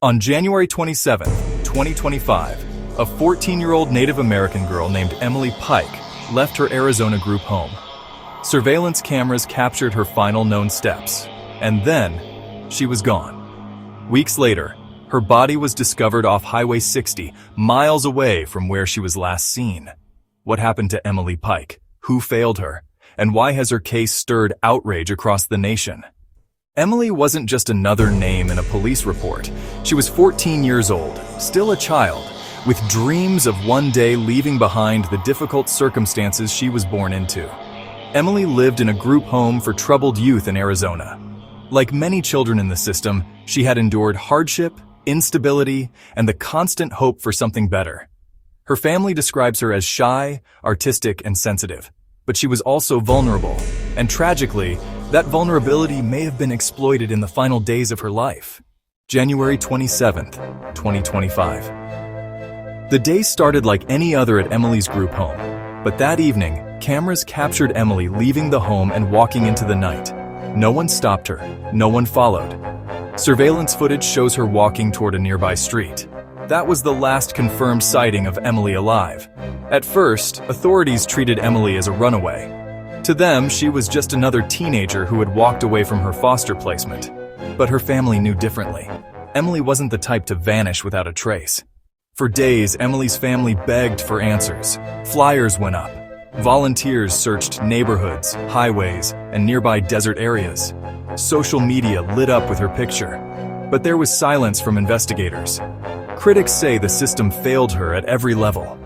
On January 27, 2025, a 14-year-old Native American girl named Emily Pike left her Arizona group home. Surveillance cameras captured her final known steps, and then she was gone. Weeks later, her body was discovered off Highway 60, miles away from where she was last seen. What happened to Emily Pike? Who failed her? And why has her case stirred outrage across the nation? Emily wasn't just another name in a police report. She was 14 years old, still a child, with dreams of one day leaving behind the difficult circumstances she was born into. Emily lived in a group home for troubled youth in Arizona. Like many children in the system, she had endured hardship, instability, and the constant hope for something better. Her family describes her as shy, artistic, and sensitive, but she was also vulnerable, and tragically, that vulnerability may have been exploited in the final days of her life. January 27, 2025. The day started like any other at Emily's group home, but that evening, cameras captured Emily leaving the home and walking into the night. No one stopped her, no one followed. Surveillance footage shows her walking toward a nearby street. That was the last confirmed sighting of Emily alive. At first, authorities treated Emily as a runaway. To them, she was just another teenager who had walked away from her foster placement. But her family knew differently. Emily wasn't the type to vanish without a trace. For days, Emily's family begged for answers. Flyers went up. Volunteers searched neighborhoods, highways, and nearby desert areas. Social media lit up with her picture. But there was silence from investigators. Critics say the system failed her at every level.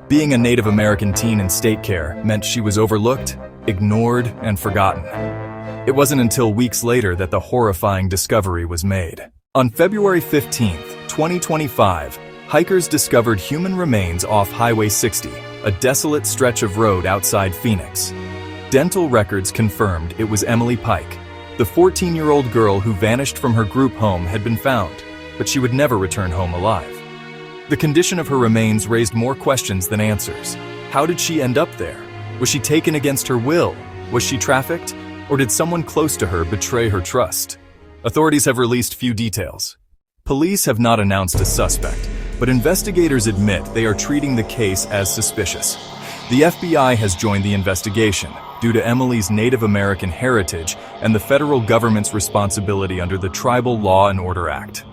Being a Native American teen in state care meant she was overlooked, ignored, and forgotten. It wasn't until weeks later that the horrifying discovery was made. On February 15, 2025, hikers discovered human remains off Highway 60, a desolate stretch of road outside Phoenix. Dental records confirmed it was Emily Pike. The 14-year-old girl who vanished from her group home had been found, but she would never return home alive. The condition of her remains raised more questions than answers. How did she end up there? Was she taken against her will? Was she trafficked? Or did someone close to her betray her trust? Authorities have released few details. Police have not announced a suspect, but investigators admit they are treating the case as suspicious. The FBI has joined the investigation due to Emily's Native American heritage and the federal government's responsibility under the Tribal Law and Order Act.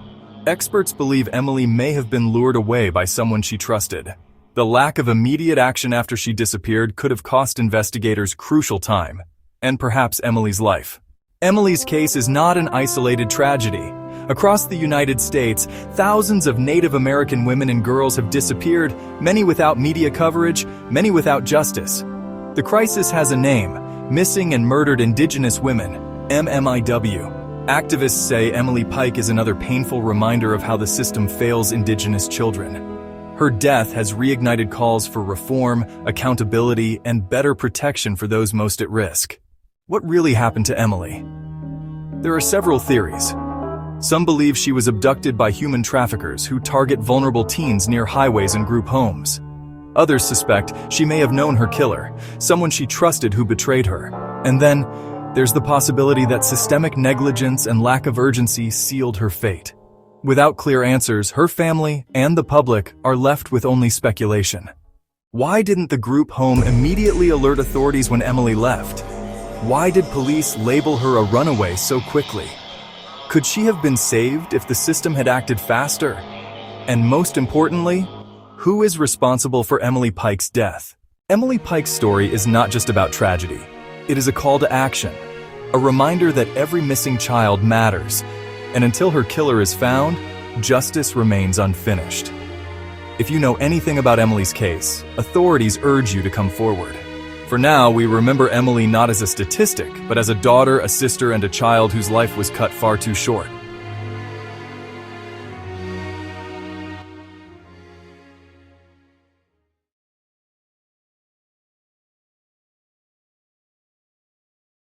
Experts believe Emily may have been lured away by someone she trusted. The lack of immediate action after she disappeared could have cost investigators crucial time, and perhaps Emily's life. Emily's case is not an isolated tragedy. Across the United States, thousands of Native American women and girls have disappeared, many without media coverage, many without justice. The crisis has a name: Missing and Murdered Indigenous Women, MMIW. Activists say Emily Pike is another painful reminder of how the system fails Indigenous children. Her death has reignited calls for reform, accountability, and better protection for those most at risk. What really happened to Emily? There are several theories. Some believe she was abducted by human traffickers who target vulnerable teens near highways and group homes. Others suspect she may have known her killer, someone she trusted who betrayed her. And then, there's the possibility that systemic negligence and lack of urgency sealed her fate. Without clear answers, her family and the public are left with only speculation. Why didn't the group home immediately alert authorities when Emily left? Why did police label her a runaway so quickly? Could she have been saved if the system had acted faster? And most importantly, who is responsible for Emily Pike's death? Emily Pike's story is not just about tragedy. It is a call to action, a reminder that every missing child matters, and until her killer is found, justice remains unfinished. If you know anything about Emily's case, authorities urge you to come forward. For now, we remember Emily not as a statistic, but as a daughter, a sister, and a child whose life was cut far too short.